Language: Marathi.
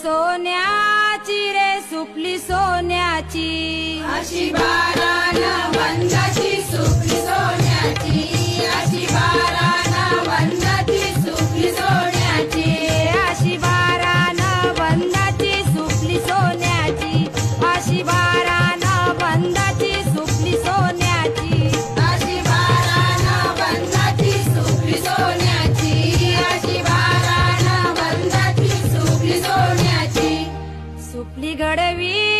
सोन्याची रे सुपली सोन्याची, अशी बारानं वंदाची सुपली सोन्याची, अशी बारानं वंदाची सुपली सोन्याची, अशी बारानं बंदाची सुपली सोन्याची, अशी बारानं बंदाची सुपली सोन्याची, अशी बारानं वंदाची सुपली सोन्याची, अशी बारानं वंदाची सुपली सोन्याची. सुपली घडवी